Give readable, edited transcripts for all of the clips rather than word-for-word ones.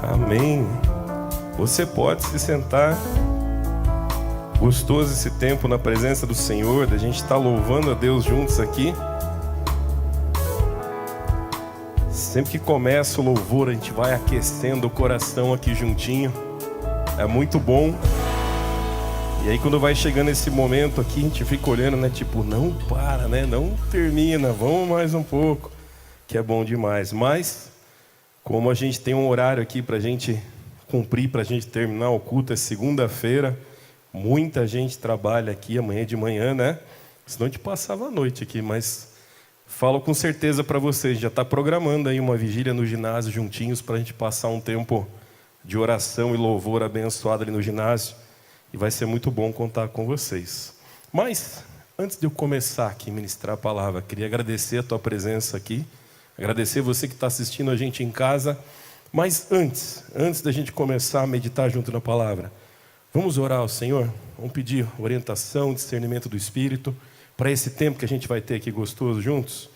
Amém. Você pode se sentar. Gostoso esse tempo na presença do Senhor, da gente estar louvando a Deus juntos aqui. Sempre que começa o louvor, a gente vai aquecendo o coração aqui juntinho. É muito bom. E aí quando vai chegando esse momento aqui, a gente fica olhando, né? Tipo, não para, né? Não termina, vamos mais um pouco. Que é bom demais. Mas, como a gente tem um horário aqui pra gente cumprir, pra gente terminar o culto, é segunda-feira. Muita gente trabalha aqui amanhã de manhã, né? Senão a gente passava a noite aqui, mas falo com certeza para vocês, já está programando aí uma vigília no ginásio juntinhos para a gente passar um tempo de oração e louvor abençoado ali no ginásio. E vai ser muito bom contar com vocês. Mas, antes de eu começar aqui a ministrar a palavra, queria agradecer a tua presença aqui, agradecer você que está assistindo a gente em casa. Mas antes da gente começar a meditar junto na palavra, vamos orar ao Senhor? Vamos pedir orientação, discernimento do Espírito para esse tempo que a gente vai ter aqui gostoso juntos.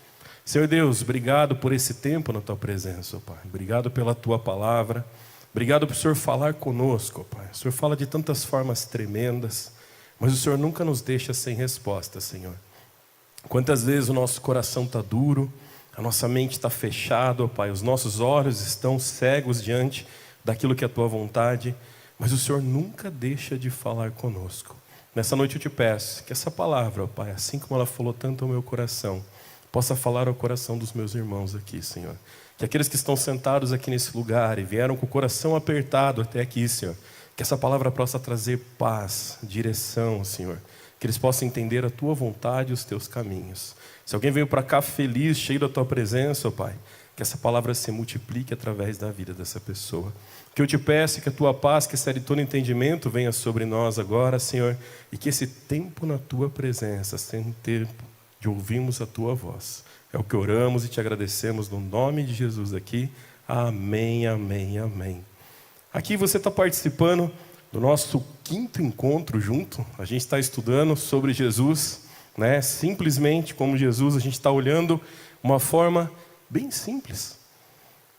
Senhor Deus, obrigado por esse tempo na Tua presença, ó Pai. Obrigado pela Tua palavra. Obrigado por o Senhor falar conosco, ó Pai. O Senhor fala de tantas formas tremendas, mas o Senhor nunca nos deixa sem resposta, Senhor. Quantas vezes o nosso coração está duro, a nossa mente está fechada, ó Pai. Os nossos olhos estão cegos diante daquilo que é a Tua vontade, mas o Senhor nunca deixa de falar conosco. Nessa noite eu te peço que essa palavra, ó Pai, assim como ela falou tanto ao meu coração, possa falar ao coração dos meus irmãos aqui, Senhor. Que aqueles que estão sentados aqui nesse lugar e vieram com o coração apertado até aqui, Senhor, que essa palavra possa trazer paz, direção, Senhor. Que eles possam entender a Tua vontade e os Teus caminhos. Se alguém veio para cá feliz, cheio da Tua presença, ó Pai, que essa palavra se multiplique através da vida dessa pessoa. Que eu te peço que a Tua paz, que excede todo entendimento, venha sobre nós agora, Senhor, e que esse tempo na Tua presença seja um tempo de ouvirmos a Tua voz. É o que oramos e te agradecemos no nome de Jesus aqui. Amém, amém, amém. Aqui você está participando do nosso 5º encontro junto. A gente está estudando sobre Jesus, né? Simplesmente como Jesus, a gente está olhando uma forma bem simples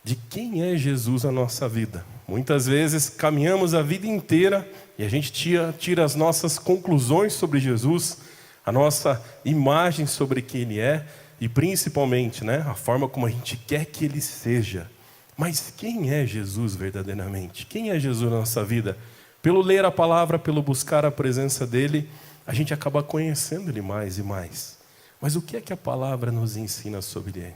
de quem é Jesus na nossa vida. Muitas vezes caminhamos a vida inteira e a gente tira as nossas conclusões sobre Jesus, a nossa imagem sobre quem Ele é e principalmente, né, a forma como a gente quer que Ele seja. Mas quem é Jesus verdadeiramente? Quem é Jesus na nossa vida? Pelo ler a palavra, pelo buscar a presença dEle, a gente acaba conhecendo Ele mais e mais. Mas o que é que a palavra nos ensina sobre Ele?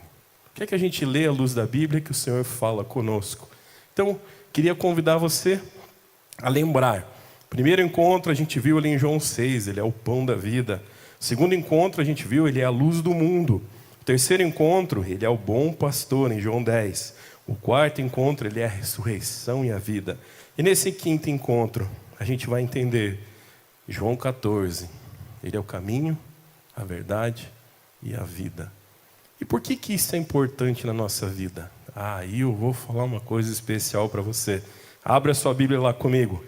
O que é que a gente lê à luz da Bíblia que o Senhor fala conosco? Então, queria convidar você a lembrar. Primeiro encontro a gente viu ali em João 6, Ele é o pão da vida. Segundo encontro a gente viu, Ele é a luz do mundo. O terceiro encontro, Ele é o bom pastor, em João 10. O quarto encontro, Ele é a ressurreição e a vida. E nesse 5º encontro, a gente vai entender João 14. Ele é o caminho, a verdade e a vida. E por que isso é importante na nossa vida? Aí eu vou falar uma coisa especial para você. Abre a sua Bíblia lá comigo.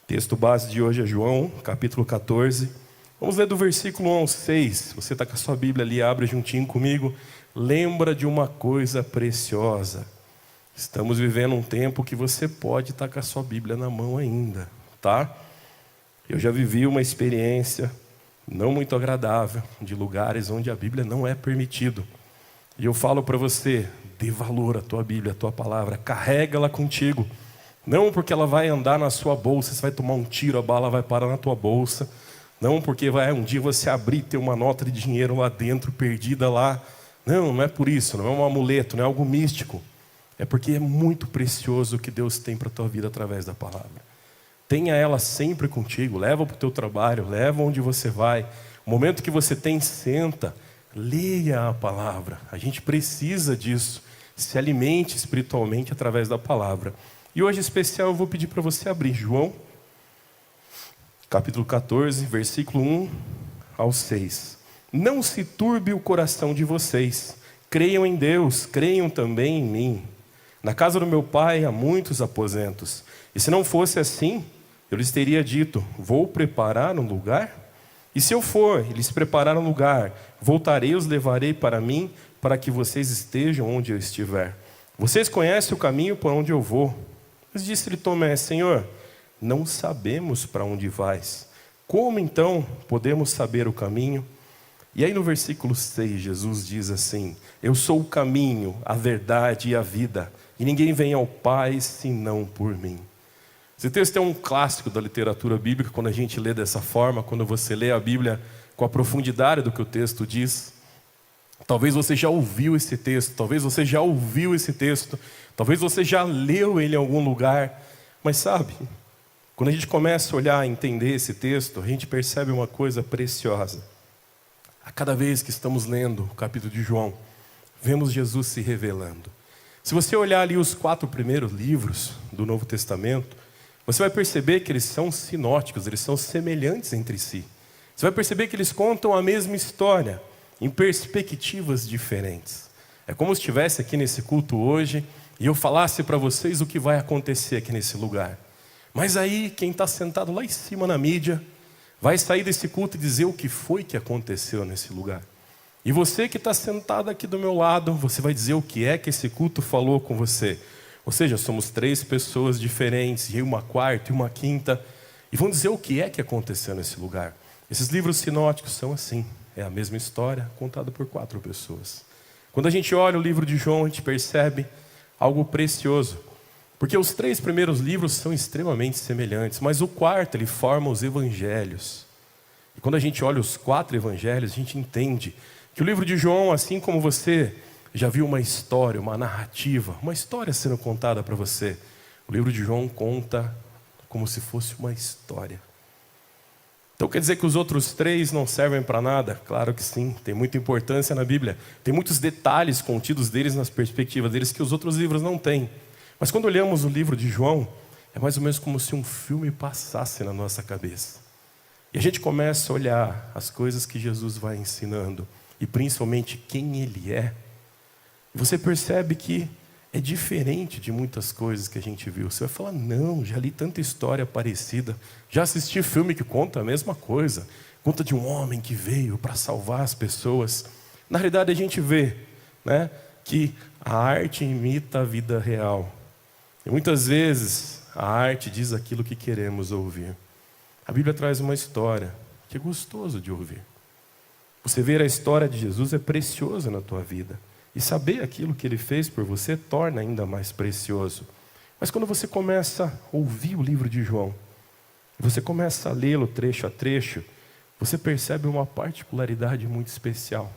O texto base de hoje é João, capítulo 14. Vamos ler do versículo 1 ao 6. Você está com a sua Bíblia ali, abre juntinho comigo. Lembra de uma coisa preciosa. Estamos vivendo um tempo que você pode estar com a sua Bíblia na mão ainda, tá? Eu já vivi uma experiência não muito agradável de lugares onde a Bíblia não é permitido. E eu falo para você, dê valor à tua Bíblia, à tua palavra, carrega ela contigo. Não porque ela vai andar na sua bolsa, você vai tomar um tiro, a bala vai parar na tua bolsa. Não porque vai um dia você abrir e ter uma nota de dinheiro lá dentro, perdida lá. Não é por isso, não é um amuleto, não é algo místico. É porque é muito precioso o que Deus tem para a tua vida através da palavra. Tenha ela sempre contigo, leva para o teu trabalho, leva onde você vai. O momento que você tem, senta, leia a palavra. A gente precisa disso. Se alimente espiritualmente através da palavra. E hoje, em especial, eu vou pedir para você abrir João, capítulo 14, versículo 1 ao 6. Não se turbe o coração de vocês. Creiam em Deus, creiam também em mim. Na casa do meu pai há muitos aposentos. E se não fosse assim, eu lhes teria dito, vou preparar um lugar? E se eu for e lhes preparar um lugar, voltarei e os levarei para mim, para que vocês estejam onde eu estiver. Vocês conhecem o caminho por onde eu vou. Mas disse-lhe Tomé: Senhor, não sabemos para onde vais. Como então podemos saber o caminho? E aí no versículo 6, Jesus diz assim: eu sou o caminho, a verdade e a vida, e ninguém vem ao Pai senão por mim. Esse texto é um clássico da literatura bíblica. Quando a gente lê dessa forma, quando você lê a Bíblia com a profundidade do que o texto diz, talvez você já ouviu esse texto, talvez você já ouviu esse texto, talvez você já leu ele em algum lugar, mas sabe, quando a gente começa a olhar e entender esse texto, a gente percebe uma coisa preciosa. A cada vez que estamos lendo o capítulo de João, vemos Jesus se revelando. Se você olhar ali os 4 primeiros livros do Novo Testamento, você vai perceber que eles são sinóticos, eles são semelhantes entre si. Você vai perceber que eles contam a mesma história, em perspectivas diferentes. É como se estivesse aqui nesse culto hoje e eu falasse para vocês o que vai acontecer aqui nesse lugar. Mas aí, quem está sentado lá em cima na mídia, vai sair desse culto e dizer o que foi que aconteceu nesse lugar. E você que está sentado aqui do meu lado, você vai dizer o que é que esse culto falou com você. Ou seja, somos 3 pessoas diferentes, e uma quarta e uma quinta, e vão dizer o que é que aconteceu nesse lugar. Esses livros sinóticos são assim, é a mesma história contada por 4 pessoas. Quando a gente olha o livro de João, a gente percebe algo precioso. Porque os 3 primeiros livros são extremamente semelhantes, mas o 4º, ele forma os evangelhos. E quando a gente olha os 4 evangelhos, a gente entende que o livro de João, assim como você já viu uma história, uma narrativa, uma história sendo contada para você, o livro de João conta como se fosse uma história. Então quer dizer que os outros 3 não servem para nada? Claro que sim, tem muita importância na Bíblia. Tem muitos detalhes contidos deles nas perspectivas deles que os outros livros não têm. Mas quando olhamos o livro de João, é mais ou menos como se um filme passasse na nossa cabeça. E a gente começa a olhar as coisas que Jesus vai ensinando, e principalmente quem Ele é. E você percebe que é diferente de muitas coisas que a gente viu. Você vai falar: não, já li tanta história parecida, já assisti filme que conta a mesma coisa, conta de um homem que veio para salvar as pessoas. Na realidade a gente vê, né, que a arte imita a vida real. E muitas vezes a arte diz aquilo que queremos ouvir. A Bíblia traz uma história que é gostoso de ouvir. Você ver a história de Jesus é precioso na tua vida. E saber aquilo que Ele fez por você torna ainda mais precioso. Mas quando você começa a ouvir o livro de João, você começa a lê-lo trecho a trecho, você percebe uma particularidade muito especial.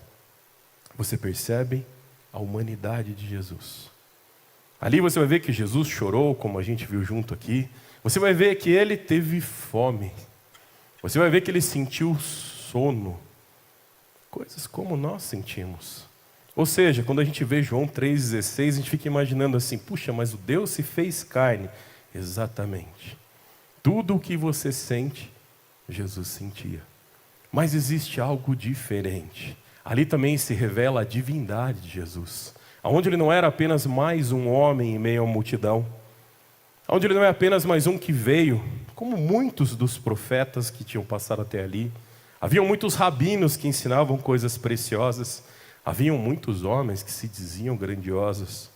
Você percebe a humanidade de Jesus. Ali você vai ver que Jesus chorou, como a gente viu junto aqui. Você vai ver que Ele teve fome. Você vai ver que Ele sentiu sono. Coisas como nós sentimos. Ou seja, quando a gente vê João 3,16, a gente fica imaginando assim: puxa, mas o Deus se fez carne. Exatamente. Tudo o que você sente, Jesus sentia. Mas existe algo diferente. Ali também se revela a divindade de Jesus. Onde Ele não era apenas mais um homem em meio à multidão. Onde Ele não é apenas mais um que veio, como muitos dos profetas que tinham passado até ali. Haviam muitos rabinos que ensinavam coisas preciosas. Haviam muitos homens que se diziam grandiosos.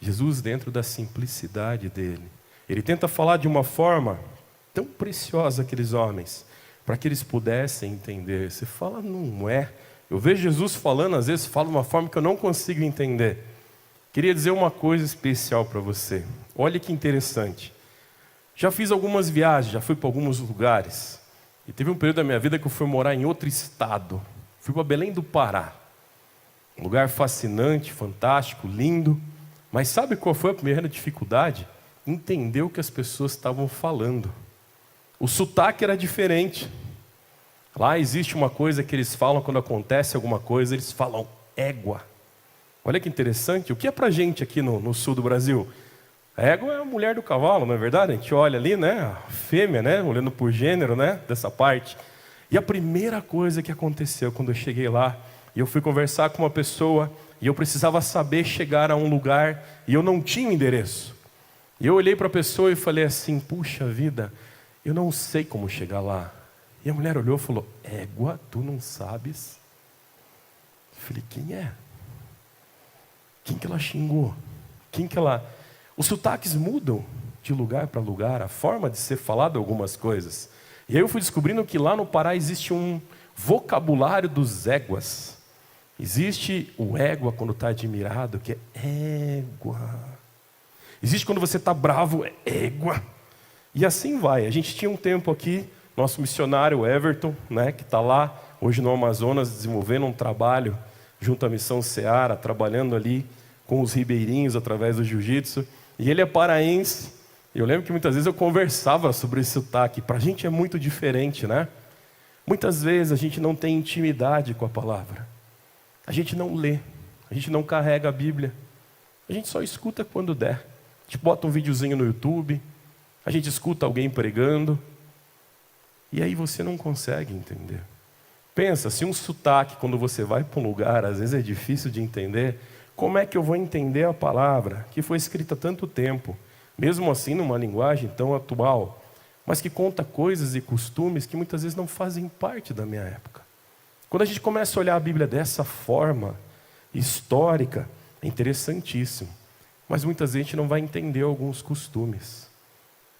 Jesus, dentro da simplicidade dele, Ele tenta falar de uma forma tão preciosa aqueles homens, para que eles pudessem entender. Você fala: não é. Eu vejo Jesus falando, às vezes fala de uma forma que eu não consigo entender. Queria dizer uma coisa especial para você. Olha que interessante. Já fiz algumas viagens, já fui para alguns lugares. E teve um período da minha vida que eu fui morar em outro estado. Fui para Belém do Pará. Um lugar fascinante, fantástico, lindo. Mas sabe qual foi a primeira dificuldade? Entender o que as pessoas estavam falando. O sotaque era diferente. Lá existe uma coisa que eles falam quando acontece alguma coisa, eles falam égua. Olha que interessante. O que é pra gente aqui no sul do Brasil? A égua é a mulher do cavalo, não é verdade? A gente olha ali, né? A fêmea, né? Olhando por gênero, né? Dessa parte. E a primeira coisa que aconteceu quando eu cheguei lá, e eu fui conversar com uma pessoa, e eu precisava saber chegar a um lugar, e eu não tinha endereço. E eu olhei para a pessoa e falei assim: puxa vida, eu não sei como chegar lá. E a mulher olhou e falou: égua, tu não sabes? Eu falei: quem é? Quem que ela xingou? Quem que ela... Os sotaques mudam de lugar para lugar, a forma de ser falado algumas coisas. E aí eu fui descobrindo que lá no Pará existe um vocabulário dos éguas. Existe o égua quando está admirado, que é égua. Existe quando você está bravo, é égua. E assim vai. A gente tinha um tempo aqui, nosso missionário Everton, né, que está lá hoje no Amazonas desenvolvendo um trabalho junto à Missão Seara, trabalhando ali com os ribeirinhos através do jiu-jitsu. E ele é paraense. Eu lembro que muitas vezes eu conversava sobre esse sotaque. Para a gente é muito diferente, né? Muitas vezes a gente não tem intimidade com a palavra. A gente não lê. A gente não carrega a Bíblia. A gente só escuta quando der. A gente bota um videozinho no YouTube. A gente escuta alguém pregando. E aí você não consegue entender. Pensa, se um sotaque, quando você vai para um lugar, às vezes é difícil de entender, como é que eu vou entender a palavra que foi escrita há tanto tempo, mesmo assim numa linguagem tão atual, mas que conta coisas e costumes que muitas vezes não fazem parte da minha época. Quando a gente começa a olhar a Bíblia dessa forma histórica, é interessantíssimo, mas muitas vezes a gente não vai entender alguns costumes.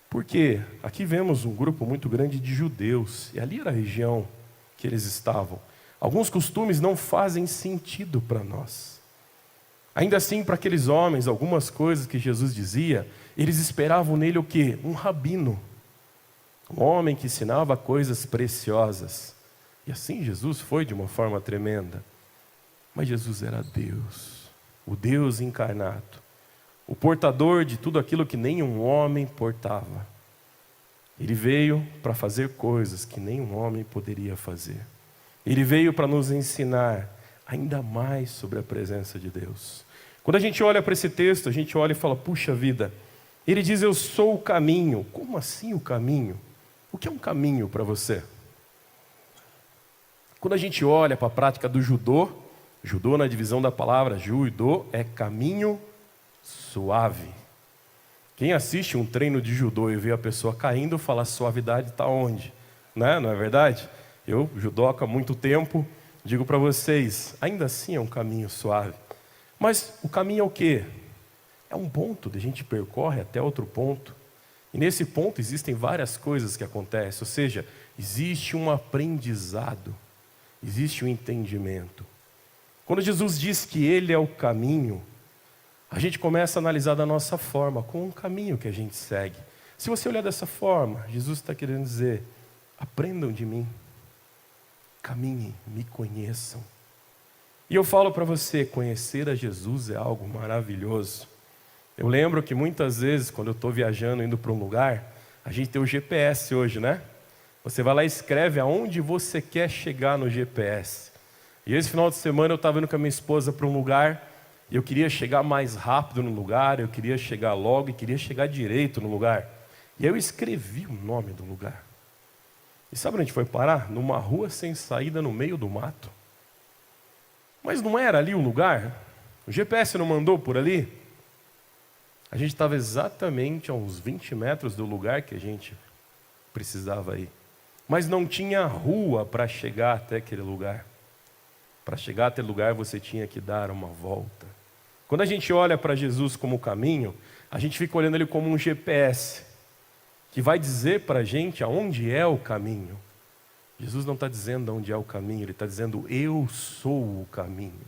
Por quê? Aqui vemos um grupo muito grande de judeus, e ali era a região que eles estavam. Alguns costumes não fazem sentido para nós. Ainda assim, para aqueles homens, algumas coisas que Jesus dizia, eles esperavam nele o quê? Um rabino. Um homem que ensinava coisas preciosas. E assim Jesus foi de uma forma tremenda. Mas Jesus era Deus, o Deus encarnado, o portador de tudo aquilo que nenhum homem portava. Ele veio para fazer coisas que nenhum homem poderia fazer. Ele veio para nos ensinar ainda mais sobre a presença de Deus. Quando a gente olha para esse texto, a gente olha e fala, puxa vida, ele diz, eu sou o caminho. Como assim o caminho? O que é um caminho para você? Quando a gente olha para a prática do judô na divisão da palavra judô é caminho suave. Quem assiste um treino de judô e vê a pessoa caindo, fala, a suavidade está onde? Né? Não é verdade? Eu, judoca há muito tempo, digo para vocês, ainda assim é um caminho suave. Mas o caminho é o quê? É um ponto, a gente percorre até outro ponto. E nesse ponto existem várias coisas que acontecem, ou seja, existe um aprendizado, existe um entendimento. Quando Jesus diz que Ele é o caminho, a gente começa a analisar da nossa forma, com um caminho que a gente segue. Se você olhar dessa forma, Jesus está querendo dizer, aprendam de mim, caminhem, me conheçam. E eu falo para você, conhecer a Jesus é algo maravilhoso. Eu lembro que muitas vezes, quando eu estou viajando, indo para um lugar, a gente tem o GPS hoje, né? Você vai lá e escreve aonde você quer chegar no GPS. E esse final de semana eu estava indo com a minha esposa para um lugar, e eu queria chegar mais rápido no lugar, eu queria chegar logo e queria chegar direito no lugar. E aí eu escrevi o nome do lugar. E sabe onde a gente foi parar? Numa rua sem saída no meio do mato. Mas não era ali o lugar? O GPS não mandou por ali? A gente estava exatamente a uns 20 metros do lugar que a gente precisava ir. Mas não tinha rua para chegar até aquele lugar. Para chegar até o lugar você tinha que dar uma volta. Quando a gente olha para Jesus como caminho, a gente fica olhando ele como um GPS, que vai dizer para a gente aonde é o caminho. Jesus não está dizendo onde é o caminho, ele está dizendo eu sou o caminho.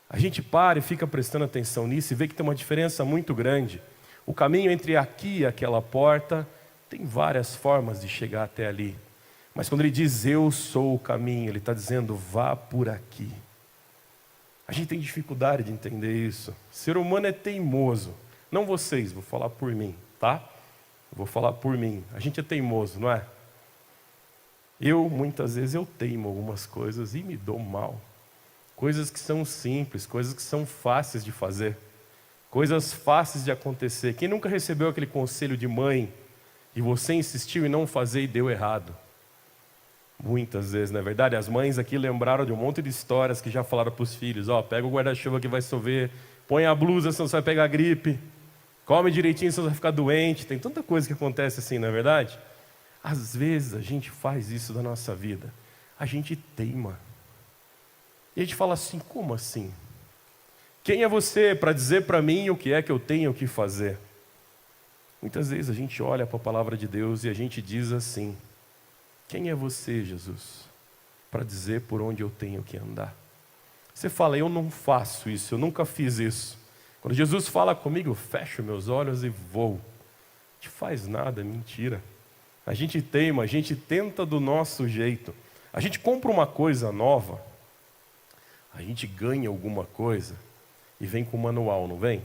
A gente para e fica prestando atenção nisso e vê que tem uma diferença muito grande. O caminho entre aqui e aquela porta tem várias formas de chegar até ali. Mas quando ele diz eu sou o caminho, ele está dizendo vá por aqui. A gente tem dificuldade de entender isso. O ser humano é teimoso. Não vocês, vou falar por mim, tá? Vou falar por mim. A gente é teimoso, não é? Muitas vezes eu teimo algumas coisas e me dou mal. Coisas que são simples, coisas que são fáceis de fazer. Coisas fáceis de acontecer. Quem nunca recebeu aquele conselho de mãe e você insistiu em não fazer e deu errado? Muitas vezes, não é verdade? As mães aqui lembraram de um monte de histórias que já falaram para os filhos. Pega o guarda-chuva que vai chover, põe a blusa senão você vai pegar gripe, come direitinho senão você vai ficar doente. Tem tanta coisa que acontece assim, não é verdade? Às vezes a gente faz isso da nossa vida. A gente teima. E a gente fala assim, como assim? Quem é você para dizer para mim o que é que eu tenho que fazer? Muitas vezes a gente olha para a palavra de Deus e a gente diz assim: quem é você, Jesus, para dizer por onde eu tenho que andar? Você fala: eu não faço isso, eu nunca fiz isso. Quando Jesus fala comigo, eu fecho meus olhos e vou. A gente faz nada, mentira. A gente teima, a gente tenta do nosso jeito. A gente compra uma coisa nova, a gente ganha alguma coisa e vem com o manual, não vem?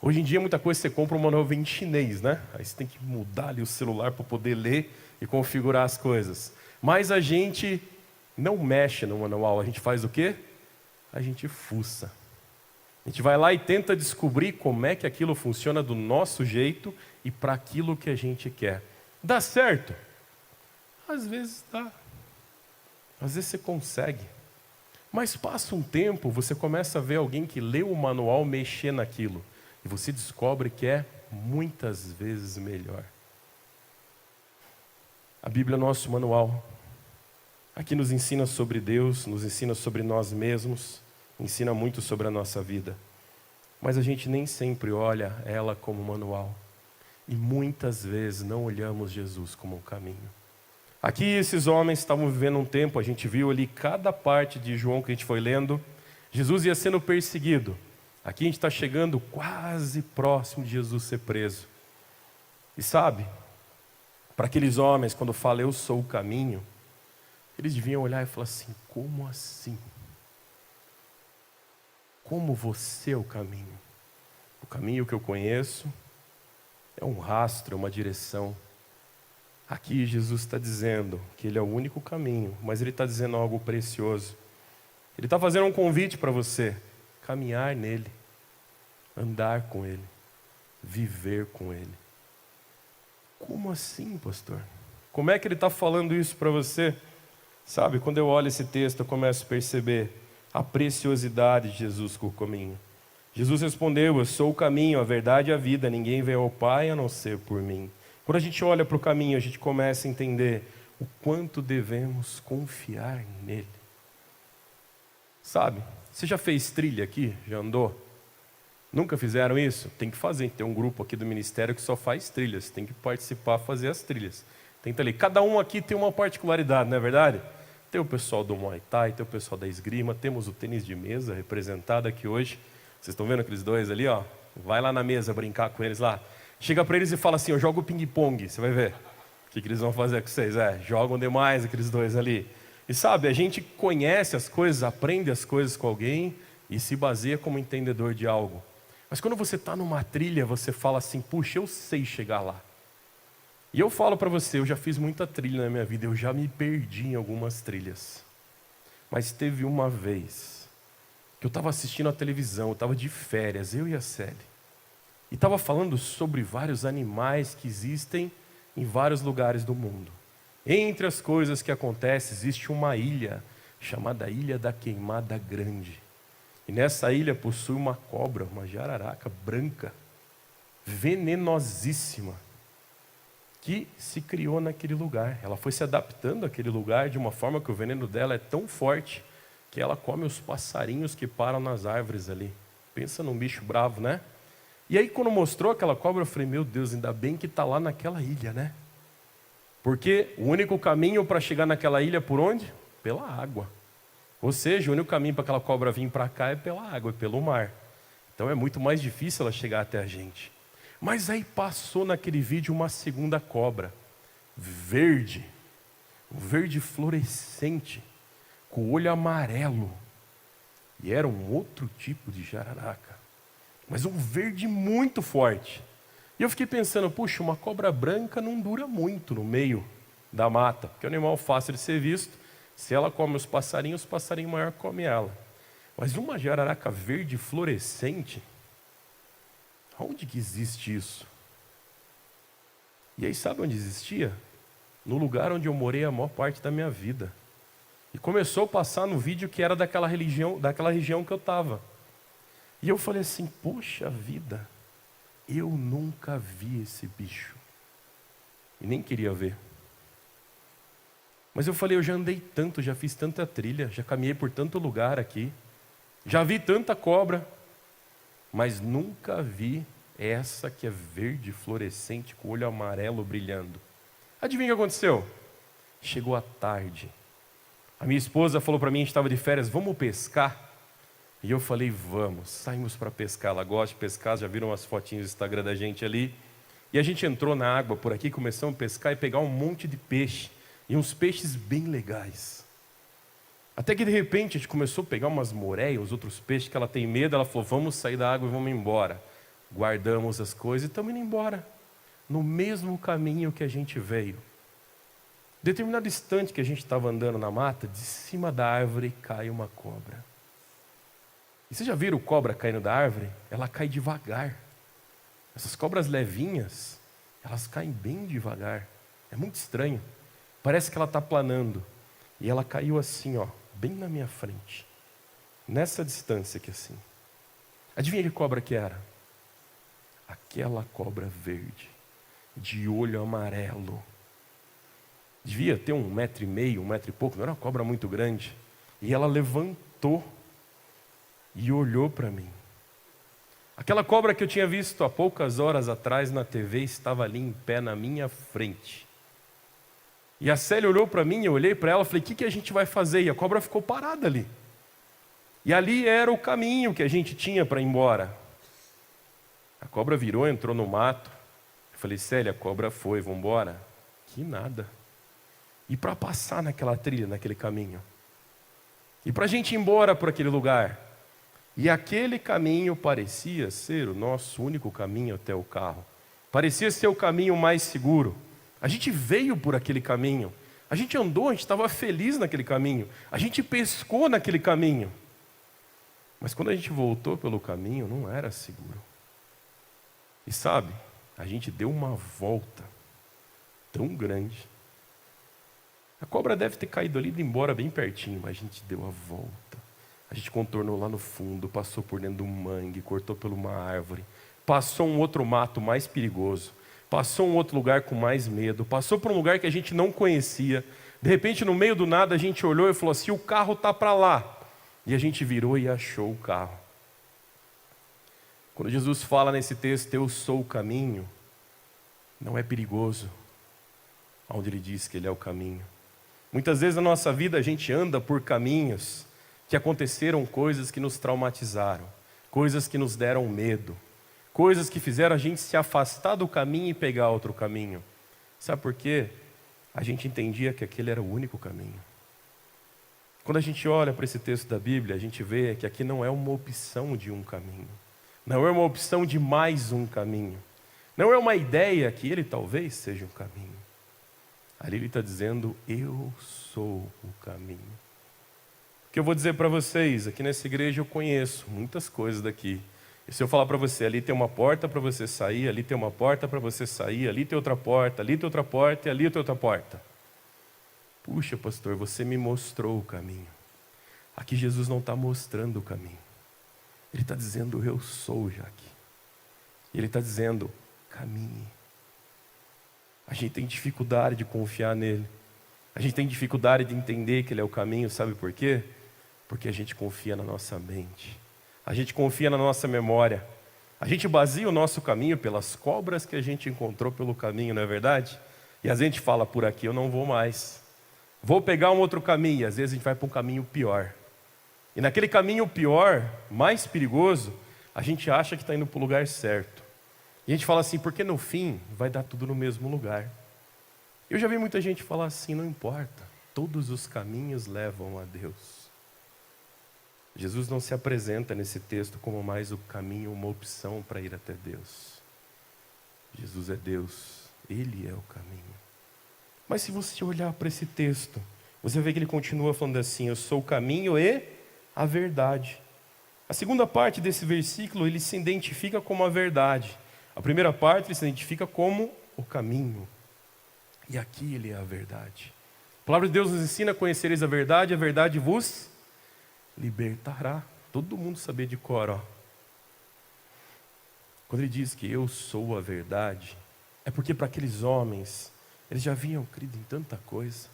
Hoje em dia, muita coisa você compra, o manual vem em chinês, né? Aí você tem que mudar ali o celular para poder ler e configurar as coisas. Mas a gente não mexe no manual, a gente faz o quê? A gente fuça. A gente vai lá e tenta descobrir como é que aquilo funciona do nosso jeito e para aquilo que a gente quer. Dá certo? Às vezes dá. Às vezes você consegue. Mas passa um tempo, você começa a ver alguém que leu o manual mexer naquilo. E você descobre que é muitas vezes melhor. A Bíblia é nosso manual. Aqui nos ensina sobre Deus, nos ensina sobre nós mesmos, ensina muito sobre a nossa vida. Mas a gente nem sempre olha ela como manual. E muitas vezes não olhamos Jesus como um caminho. Aqui esses homens estavam vivendo um tempo, a gente viu ali cada parte de João que a gente foi lendo. Jesus ia sendo perseguido. Aqui a gente está chegando quase próximo de Jesus ser preso. E sabe, para aqueles homens, quando fala eu sou o caminho, eles deviam olhar e falar assim: como assim? Como você é o caminho? O caminho que eu conheço é um rastro, é uma direção. Aqui Jesus está dizendo que Ele é o único caminho, mas Ele está dizendo algo precioso. Ele está fazendo um convite para você: caminhar nele, andar com Ele, viver com Ele. Como assim, pastor? Como é que Ele está falando isso para você? Sabe, quando eu olho esse texto, eu começo a perceber a preciosidade de Jesus com o caminho. Jesus respondeu: eu sou o caminho, a verdade e a vida, ninguém vem ao Pai a não ser por mim. Quando a gente olha para o caminho, a gente começa a entender o quanto devemos confiar nele. Sabe, você já fez trilha aqui? Já andou? Nunca fizeram isso? Tem que fazer. Tem um grupo aqui do ministério que só faz trilhas. Tem que participar, fazer as trilhas. Tenta ali. Cada um aqui tem uma particularidade, não é verdade? Tem o pessoal do Muay Thai, tem o pessoal da esgrima, temos o tênis de mesa representado aqui hoje. Vocês estão vendo aqueles dois ali, ó? Vai lá na mesa brincar com eles lá. Chega para eles e fala assim: eu jogo ping-pong, você vai ver o que eles vão fazer com vocês. Jogam demais aqueles dois ali. E sabe, a gente conhece as coisas, aprende as coisas com alguém e se baseia como entendedor de algo. Mas quando você está numa trilha, você fala assim: puxa, eu sei chegar lá. E eu falo para você, eu já fiz muita trilha na minha vida, eu já me perdi em algumas trilhas. Mas teve uma vez que eu estava assistindo a televisão, eu estava de férias, eu e a Célia. E estava falando sobre vários animais que existem em vários lugares do mundo. Entre as coisas que acontecem, existe uma ilha chamada Ilha da Queimada Grande. E nessa ilha possui uma cobra, uma jararaca branca, venenosíssima, que se criou naquele lugar. Ela foi se adaptando àquele lugar de uma forma que o veneno dela é tão forte que ela come os passarinhos que param nas árvores ali. Pensa num bicho bravo, né? E aí quando mostrou aquela cobra, eu falei: meu Deus, ainda bem que está lá naquela ilha, né? Porque o único caminho para chegar naquela ilha é por onde? Pela água. Ou seja, o único caminho para aquela cobra vir para cá é pela água, é pelo mar. Então é muito mais difícil ela chegar até a gente. Mas aí passou naquele vídeo uma segunda cobra, verde, um verde fluorescente, com o olho amarelo. E era um outro tipo de jararaca, mas um verde muito forte. E eu fiquei pensando: puxa, uma cobra branca não dura muito no meio da mata, porque é um animal fácil de ser visto. Se ela come os passarinhos, o passarinho maior come ela. Mas uma jararaca verde fluorescente, onde que existe isso? E aí sabe onde existia? No lugar onde eu morei a maior parte da minha vida. E começou a passar no vídeo que era daquela região que eu estava. E eu falei assim: poxa vida, eu nunca vi esse bicho. E nem queria ver. Mas eu falei: eu já andei tanto, já fiz tanta trilha, já caminhei por tanto lugar aqui. Já vi tanta cobra, mas nunca vi essa que é verde, fluorescente, com o olho amarelo brilhando. Adivinha o que aconteceu? Chegou a tarde. A minha esposa falou para mim, a gente estava de férias, vamos pescar? E eu falei, vamos. Saímos para pescar. Ela gosta de pescar, já viram as fotinhas do Instagram da gente ali. E a gente entrou na água por aqui, começamos a pescar e pegar um monte de peixe. E uns peixes bem legais. Até que de repente a gente começou a pegar umas moreias, uns outros peixes que ela tem medo. Ela falou, vamos sair da água e vamos embora. Guardamos as coisas e estamos indo embora. No mesmo caminho que a gente veio. Determinado instante que a gente estava andando na mata, de cima da árvore cai uma cobra. E vocês já viram cobra caindo da árvore? Ela cai devagar. Essas cobras levinhas, elas caem bem devagar. É muito estranho. Parece que ela está planando. E ela caiu assim, ó, bem na minha frente. Nessa distância aqui assim. Adivinha que cobra que era? Aquela cobra verde, de olho amarelo. Devia ter 1,5 m, 1 m e pouco, não era uma cobra muito grande. E ela levantou e olhou para mim. Aquela cobra que eu tinha visto há poucas horas atrás na TV estava ali em pé na minha frente. E a Célia olhou para mim, eu olhei para ela e falei, o que a gente vai fazer? E a cobra ficou parada ali. E ali era o caminho que a gente tinha para ir embora. A cobra virou, entrou no mato. Eu falei, Célia, a cobra foi, vamos embora? Que nada. E para passar naquela trilha, naquele caminho. E para a gente ir embora por aquele lugar. E aquele caminho parecia ser o nosso único caminho até o carro. Parecia ser o caminho mais seguro. A gente veio por aquele caminho. A gente andou, a gente estava feliz naquele caminho. A gente pescou naquele caminho. Mas quando a gente voltou pelo caminho, não era seguro. E sabe, a gente deu uma volta tão grande. A cobra deve ter caído ali e ido embora bem pertinho, mas a gente deu a volta. A gente contornou lá no fundo, passou por dentro de um mangue, cortou por uma árvore, passou um outro mato mais perigoso, passou um outro lugar com mais medo, passou por um lugar que a gente não conhecia. De repente, no meio do nada, a gente olhou e falou assim, o carro está para lá. E a gente virou e achou o carro. Quando Jesus fala nesse texto, eu sou o caminho, não é perigoso, onde ele diz que ele é o caminho. Muitas vezes na nossa vida a gente anda por caminhos que aconteceram coisas que nos traumatizaram, coisas que nos deram medo, coisas que fizeram a gente se afastar do caminho e pegar outro caminho. Sabe por quê? A gente entendia que aquele era o único caminho. Quando a gente olha para esse texto da Bíblia, a gente vê que aqui não é uma opção de um caminho, não é uma opção de mais um caminho, não é uma ideia que ele talvez seja um caminho. Ali ele está dizendo, eu sou o caminho. O que eu vou dizer para vocês, aqui nessa igreja eu conheço muitas coisas daqui. E se eu falar para você, ali tem uma porta para você sair, ali tem uma porta para você sair, ali tem outra porta, ali tem outra porta e ali tem outra porta. Puxa, pastor, você me mostrou o caminho. Aqui Jesus não está mostrando o caminho. Ele está dizendo, eu sou já aqui. Ele está dizendo, caminhe. A gente tem dificuldade de confiar nele. A gente tem dificuldade de entender que ele é o caminho, sabe por quê? Porque a gente confia na nossa mente. A gente confia na nossa memória. A gente baseia o nosso caminho pelas cobras que a gente encontrou pelo caminho, não é verdade? E a gente fala, por aqui eu não vou mais. Vou pegar um outro caminho. E às vezes a gente vai para um caminho pior. E naquele caminho pior, mais perigoso, a gente acha que está indo para o lugar certo. E a gente fala assim, porque no fim vai dar tudo no mesmo lugar. Eu já vi muita gente falar assim, não importa, todos os caminhos levam a Deus. Jesus não se apresenta nesse texto como mais o caminho, uma opção para ir até Deus. Jesus é Deus, Ele é o caminho. Mas se você olhar para esse texto, você vê que ele continua falando assim, eu sou o caminho e a verdade. A segunda parte desse versículo, ele se identifica como a verdade. A primeira parte ele se identifica como o caminho. E aqui ele é a verdade. A palavra de Deus nos ensina a conhecereis a verdade vos libertará. Todo mundo saber de cor, ó. Quando ele diz que eu sou a verdade, é porque para aqueles homens, eles já haviam crido em tanta coisa.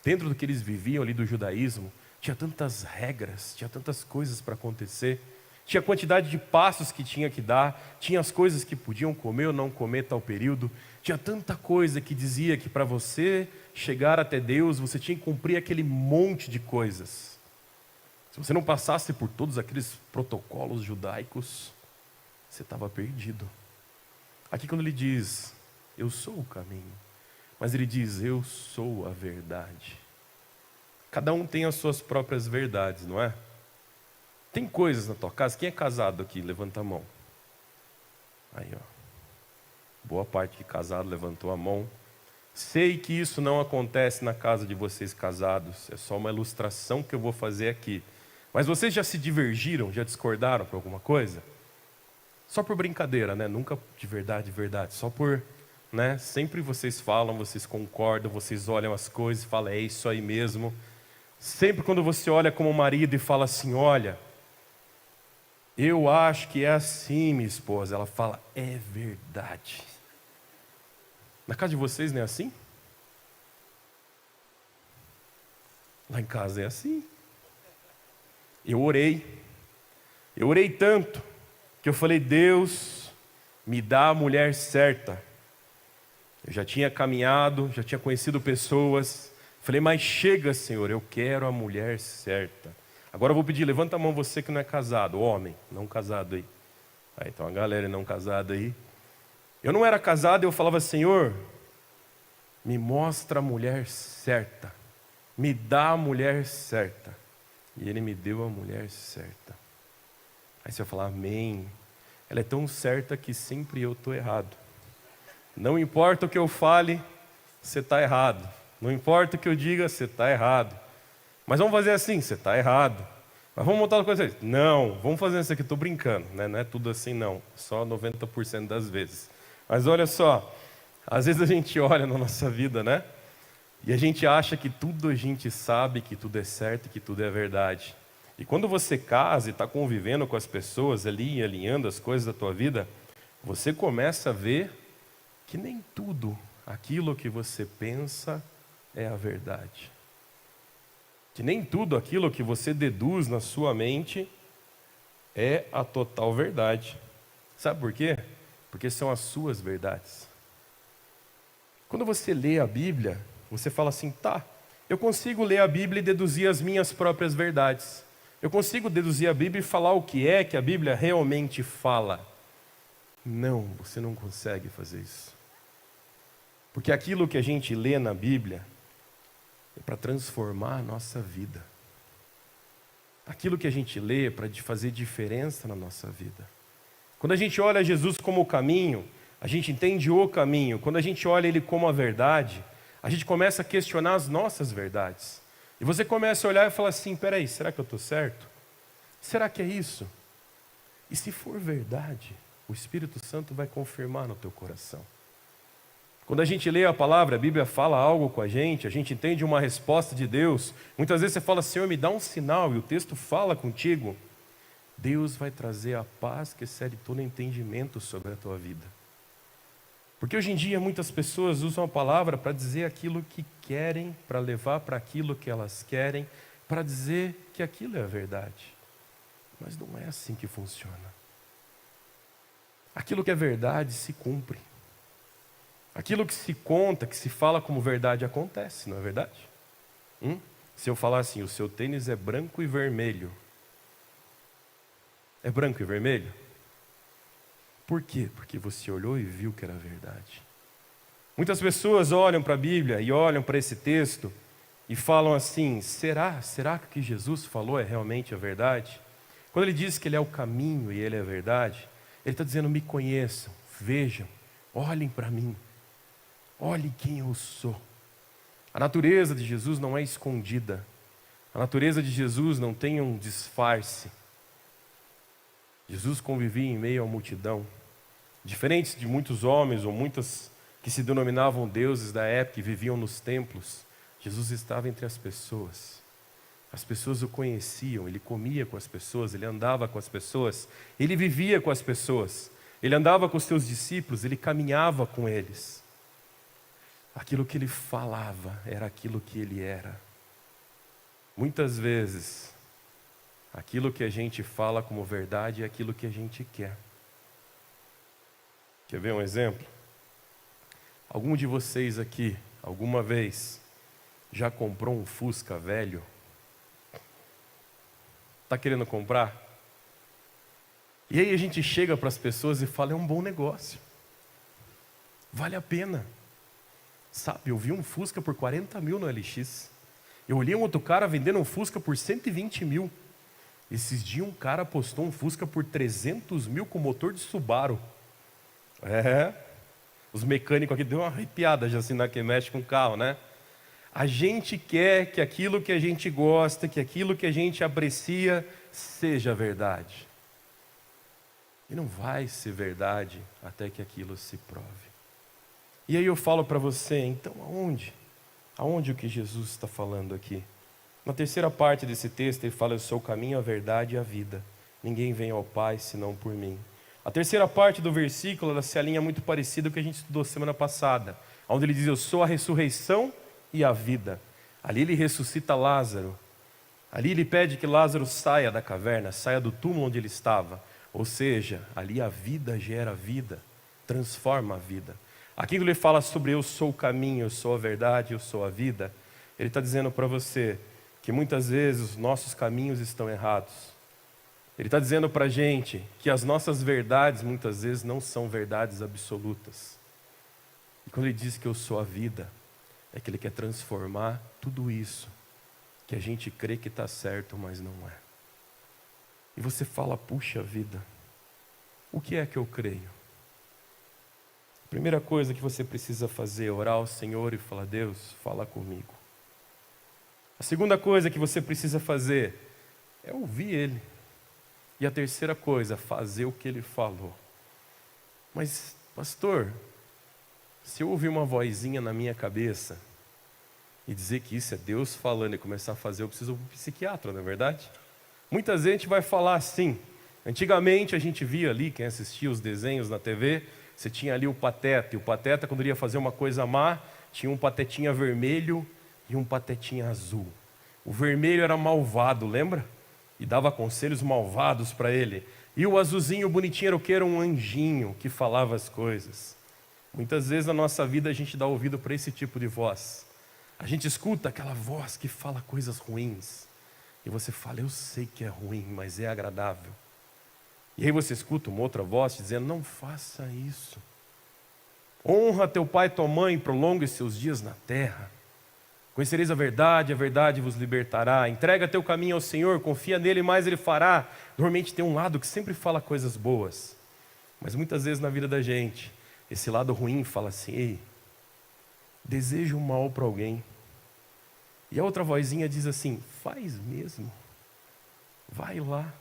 Dentro do que eles viviam ali do judaísmo, tinha tantas regras, tinha tantas coisas para acontecer, tinha a quantidade de passos que tinha que dar, tinha as coisas que podiam comer ou não comer tal período, tinha tanta coisa que dizia que para você chegar até Deus, você tinha que cumprir aquele monte de coisas. Se você não passasse por todos aqueles protocolos judaicos, você estava perdido. Aqui quando ele diz, eu sou o caminho, mas ele diz, eu sou a verdade. Cada um tem as suas próprias verdades, não é? Tem coisas na tua casa, quem é casado aqui? Levanta a mão. Aí, ó. Boa parte de casado levantou a mão. Sei que isso não acontece na casa de vocês casados, é só uma ilustração que eu vou fazer aqui. Mas vocês já se divergiram, já discordaram por alguma coisa? Só por brincadeira, né? Nunca de verdade, só por, né? Sempre vocês falam, vocês concordam, vocês olham as coisas e falam, é isso aí mesmo. Sempre quando você olha como marido e fala assim, olha, eu acho que é assim, minha esposa, ela fala, é verdade. Na casa de vocês não é assim? Lá em casa é assim. Eu orei tanto, que eu falei, Deus, me dá a mulher certa. Eu já tinha caminhado, já tinha conhecido pessoas, falei, mas chega, Senhor, eu quero a mulher certa. Agora eu vou pedir, levanta a mão você que não é casado, homem, não casado aí. Aí então a galera não casada aí. Eu não era casado e eu falava, Senhor, me mostra a mulher certa, me dá a mulher certa. E Ele me deu a mulher certa. Aí você vai falar, amém. Ela é tão certa que sempre eu estou errado. Não importa o que eu fale, você está errado. Não importa o que eu diga, você está errado. Mas vamos fazer assim, você está errado. Mas vamos montar uma coisa assim. Não, vamos fazer isso aqui, estou brincando, né? Não é tudo assim não, só 90% das vezes. Mas olha só, às vezes a gente olha na nossa vida, né? E a gente acha que tudo a gente sabe, que tudo é certo, que tudo é verdade. E quando você casa e está convivendo com as pessoas ali, alinhando as coisas da tua vida, você começa a ver que nem tudo aquilo que você pensa é a verdade. Que nem tudo aquilo que você deduz na sua mente é a total verdade. Sabe por quê? Porque são as suas verdades. Quando você lê a Bíblia, você fala assim, tá, eu consigo ler a Bíblia e deduzir as minhas próprias verdades. Eu consigo deduzir a Bíblia e falar o que é que a Bíblia realmente fala. Não, você não consegue fazer isso. Porque aquilo que a gente lê na Bíblia é para transformar a nossa vida. Aquilo que a gente lê é para fazer diferença na nossa vida. Quando a gente olha Jesus como o caminho, a gente entende o caminho. Quando a gente olha Ele como a verdade, a gente começa a questionar as nossas verdades. E você começa a olhar e falar assim, peraí, será que eu estou certo? Será que é isso? E se for verdade, o Espírito Santo vai confirmar no teu coração. Quando a gente lê a palavra, a Bíblia fala algo com a gente entende uma resposta de Deus. Muitas vezes você fala, Senhor, me dá um sinal, e o texto fala contigo. Deus vai trazer a paz que excede todo entendimento sobre a tua vida. Porque hoje em dia muitas pessoas usam a palavra para dizer aquilo que querem, para levar para aquilo que elas querem, para dizer que aquilo é a verdade. Mas não é assim que funciona. Aquilo que é verdade se cumpre. Aquilo que se conta, que se fala como verdade acontece, não é verdade? Se eu falar assim, o seu tênis é branco e vermelho. É branco e vermelho? Por quê? Porque você olhou e viu que era verdade. Muitas pessoas olham para a Bíblia e olham para esse texto e falam assim, será que o que Jesus falou é realmente a verdade? Quando ele diz que Ele é o caminho e Ele é a verdade, Ele está dizendo, me conheçam, vejam, olhem para mim, olhem quem eu sou. A natureza de Jesus não é escondida. A natureza de Jesus não tem um disfarce. Jesus convivia em meio à multidão. Diferente de muitos homens ou muitas que se denominavam deuses da época e viviam nos templos, Jesus estava entre as pessoas. As pessoas o conheciam, Ele comia com as pessoas, Ele andava com as pessoas, Ele vivia com as pessoas, Ele andava com os seus discípulos, Ele caminhava com eles. Aquilo que Ele falava era aquilo que Ele era. Muitas vezes, aquilo que a gente fala como verdade é aquilo que a gente quer. Quer ver um exemplo? Algum de vocês aqui, alguma vez, já comprou um Fusca velho? Está querendo comprar? E aí a gente chega para as pessoas e fala, é um bom negócio. Vale a pena. Sabe, eu vi um Fusca por 40 mil no LX. Eu olhei um outro cara vendendo um Fusca por 120 mil. Esses dias um cara postou um Fusca por 300 mil com motor de Subaru. Os mecânicos aqui deu uma arrepiada já assim na que mexe com o carro, né? A gente quer que aquilo que a gente gosta, que aquilo que a gente aprecia, seja verdade. E não vai ser verdade até que aquilo se prove. E aí eu falo para você, então aonde? Aonde o que Jesus está falando aqui? Na terceira parte desse texto ele fala, eu sou o caminho, a verdade e a vida. Ninguém vem ao Pai senão por mim. A terceira parte do versículo, ela se alinha muito parecida com o que a gente estudou semana passada, onde ele diz, eu sou a ressurreição e a vida. Ali ele ressuscita Lázaro. Ali ele pede que Lázaro saia da caverna, saia do túmulo onde ele estava. Ou seja, ali a vida gera vida, transforma a vida. Aqui quando ele fala sobre eu sou o caminho, eu sou a verdade, eu sou a vida, ele está dizendo para você que muitas vezes os nossos caminhos estão errados. Ele está dizendo para a gente que as nossas verdades muitas vezes não são verdades absolutas. E quando ele diz que eu sou a vida, é que ele quer transformar tudo isso que a gente crê que está certo, mas não é. E você fala, puxa vida, o que é que eu creio? A primeira coisa que você precisa fazer é orar ao Senhor e falar, Deus, fala comigo. A segunda coisa que você precisa fazer é ouvir Ele. E a terceira coisa, fazer o que Ele falou. Mas, pastor, se eu ouvir uma vozinha na minha cabeça e dizer que isso é Deus falando e começar a fazer, eu preciso de um psiquiatra, não é verdade? Muita gente vai falar assim. Antigamente a gente via ali, quem assistia os desenhos na TV, você tinha ali o Pateta, e o Pateta quando ia fazer uma coisa má, tinha um patetinha vermelho e um patetinha azul. O vermelho era malvado, lembra? E dava conselhos malvados para ele. E o azulzinho bonitinho era o que? Era um anjinho que falava as coisas. Muitas vezes na nossa vida a gente dá ouvido para esse tipo de voz. A gente escuta aquela voz que fala coisas ruins. E você fala, eu sei que é ruim, mas é agradável. E aí você escuta uma outra voz dizendo, não faça isso. Honra teu pai e tua mãe, prolongue seus dias na terra. Conhecereis a verdade vos libertará. Entrega teu caminho ao Senhor, confia nele, mais ele fará. Normalmente tem um lado que sempre fala coisas boas. Mas muitas vezes na vida da gente, esse lado ruim fala assim, ei, deseja o mal para alguém. E a outra vozinha diz assim, faz mesmo, vai lá.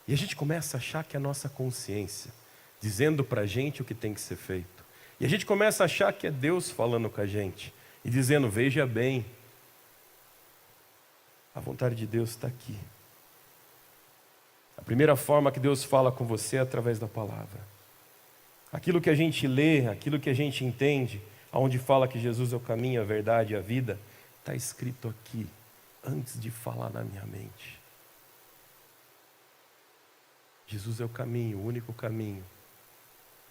E a gente começa a achar que é a nossa consciência, dizendo para a gente o que tem que ser feito. E a gente começa a achar que é Deus falando com a gente, e dizendo, veja bem, a vontade de Deus está aqui. A primeira forma que Deus fala com você é através da palavra. Aquilo que a gente lê, aquilo que a gente entende, onde fala que Jesus é o caminho, a verdade e a vida, está escrito aqui, antes de falar na minha mente. Jesus é o caminho, o único caminho.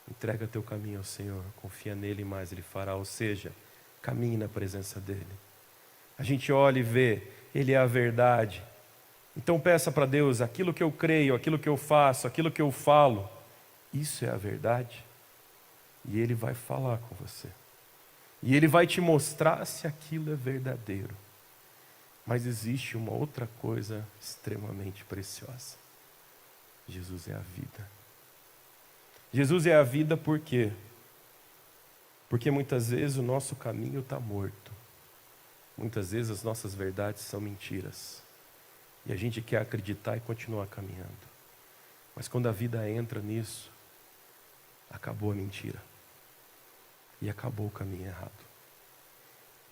Entrega teu caminho ao Senhor, confia nele e mais ele fará. Ou seja, caminhe na presença dele. A gente olha e vê, ele é a verdade. Então peça para Deus, aquilo que eu creio, aquilo que eu faço, aquilo que eu falo, isso é a verdade. E ele vai falar com você. E ele vai te mostrar se aquilo é verdadeiro. Mas existe uma outra coisa extremamente preciosa. Jesus é a vida. Jesus é a vida por quê? Porque muitas vezes o nosso caminho está morto. Muitas vezes as nossas verdades são mentiras. E a gente quer acreditar e continuar caminhando. Mas quando a vida entra nisso, acabou a mentira. E acabou o caminho errado.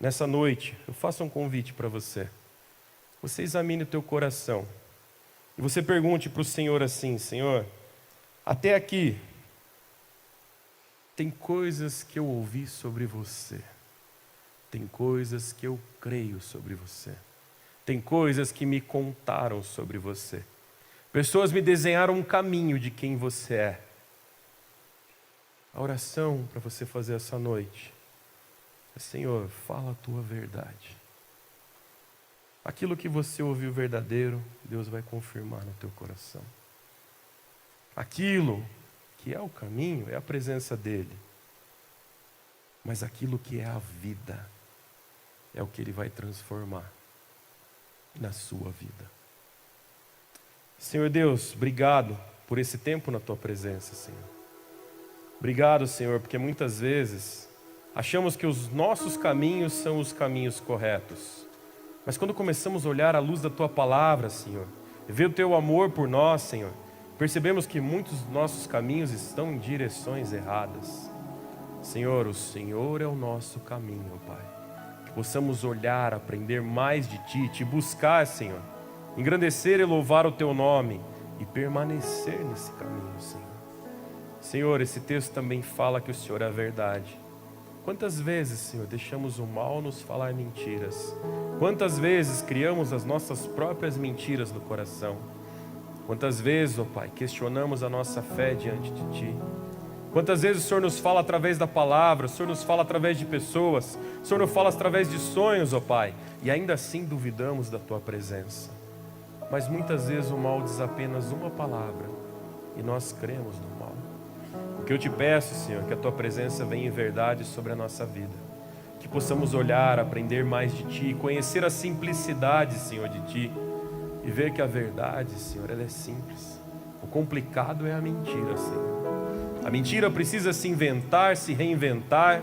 Nessa noite, eu faço um convite para você. Você examine o teu coração. E você pergunte para o Senhor assim, Senhor, até aqui, tem coisas que eu ouvi sobre você. Tem coisas que eu creio sobre você. Tem coisas que me contaram sobre você. Pessoas me desenharam um caminho de quem você é. A oração para você fazer essa noite é: Senhor, fala a tua verdade. Aquilo que você ouviu verdadeiro, Deus vai confirmar no teu coração. Aquilo que é o caminho é a presença dele. Mas aquilo que é a vida é o que ele vai transformar na sua vida. Senhor Deus, obrigado por esse tempo na tua presença, Senhor. Obrigado, Senhor, porque muitas vezes achamos que os nossos caminhos são os caminhos corretos. Mas quando começamos a olhar à luz da tua palavra, Senhor, e ver o teu amor por nós, Senhor, percebemos que muitos dos nossos caminhos estão em direções erradas. Senhor, o Senhor é o nosso caminho, Pai. Que possamos olhar, aprender mais de Ti, Te buscar, Senhor, engrandecer e louvar o Teu nome e permanecer nesse caminho, Senhor. Senhor, esse texto também fala que o Senhor é a verdade. Quantas vezes, Senhor, deixamos o mal nos falar mentiras? Quantas vezes criamos as nossas próprias mentiras no coração? Quantas vezes, ó Pai, questionamos a nossa fé diante de Ti? Quantas vezes o Senhor nos fala através da palavra, o Senhor nos fala através de pessoas, o Senhor nos fala através de sonhos, ó Pai, e ainda assim duvidamos da Tua presença. Mas muitas vezes o mal diz apenas uma palavra e nós cremos no mal. O que eu te peço, Senhor, que a Tua presença venha em verdade sobre a nossa vida. Que possamos olhar, aprender mais de Ti, conhecer a simplicidade, Senhor, de Ti, e ver que a verdade, Senhor, ela é simples. O complicado é a mentira, Senhor. A mentira precisa se inventar, se reinventar,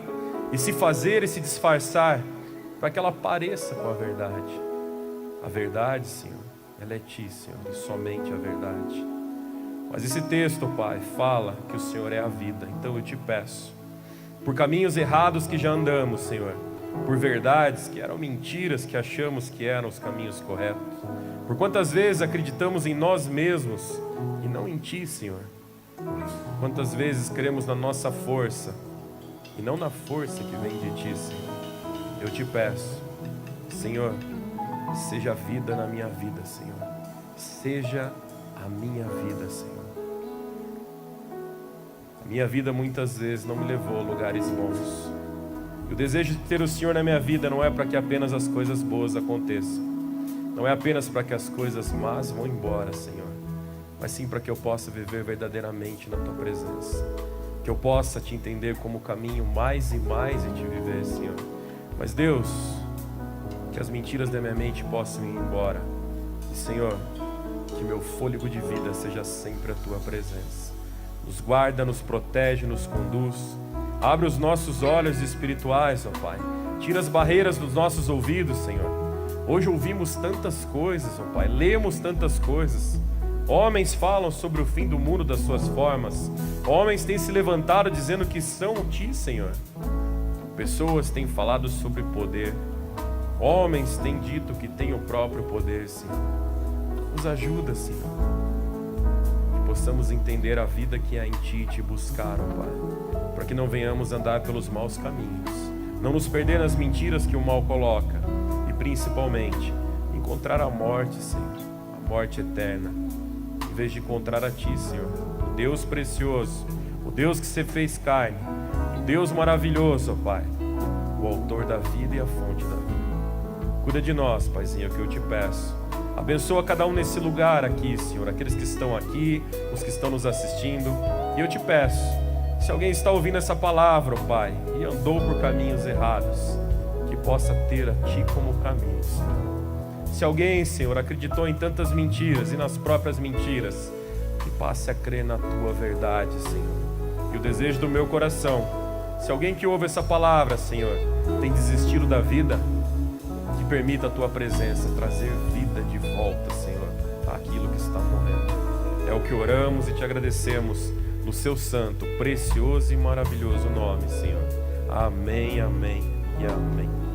e se fazer e se disfarçar, para que ela pareça com a verdade. A verdade, Senhor, ela é Ti, Senhor, e somente a verdade. Mas esse texto, Pai, fala que o Senhor é a vida. Então eu te peço, por caminhos errados que já andamos, Senhor, por verdades que eram mentiras que achamos que eram os caminhos corretos, por quantas vezes acreditamos em nós mesmos e não em Ti, Senhor. Quantas vezes cremos na nossa força e não na força que vem de Ti, Senhor. Eu te peço, Senhor, seja a vida na minha vida, Senhor. Seja a minha vida, Senhor. A minha vida muitas vezes não me levou a lugares bons. E o desejo de ter o Senhor na minha vida não é para que apenas as coisas boas aconteçam. Não é apenas para que as coisas más vão embora, Senhor. Mas sim para que eu possa viver verdadeiramente na Tua presença. Que eu possa Te entender como caminho mais e mais e Te viver, Senhor. Mas Deus, que as mentiras da minha mente possam ir embora. E Senhor, que meu fôlego de vida seja sempre a Tua presença. Nos guarda, nos protege, nos conduz. Abre os nossos olhos espirituais, ó Pai. Tira as barreiras dos nossos ouvidos, Senhor. Hoje ouvimos tantas coisas, ó Pai. Lemos tantas coisas. Homens falam sobre o fim do mundo das suas formas. Homens têm se levantado dizendo que são Ti, Senhor. Pessoas têm falado sobre poder. Homens têm dito que têm o próprio poder, Senhor. Nos ajuda, Senhor, que possamos entender a vida que há em Ti e Te buscar, ó Pai, para que não venhamos andar pelos maus caminhos, não nos perder nas mentiras que o mal coloca e principalmente encontrar a morte, Senhor, a morte eterna, em vez de encontrar a Ti, Senhor, o Deus precioso, o Deus que se fez carne, o Deus maravilhoso, ó Pai, o autor da vida e a fonte da vida. Cuida de nós, Paizinho, é o que eu Te peço. Abençoa cada um nesse lugar aqui, Senhor, aqueles que estão aqui, os que estão nos assistindo. E eu Te peço, se alguém está ouvindo essa palavra, ó Pai, e andou por caminhos errados, que possa ter a Ti como caminho, Senhor. Se alguém, Senhor, acreditou em tantas mentiras e nas próprias mentiras, que passe a crer na Tua verdade, Senhor. E o desejo do meu coração, se alguém que ouve essa palavra, Senhor, tem desistido da vida, que permita a Tua presença trazer vida de volta, Senhor, àquilo que está morrendo. É o que oramos e Te agradecemos no Seu santo, precioso e maravilhoso nome, Senhor. Amém, amém e amém.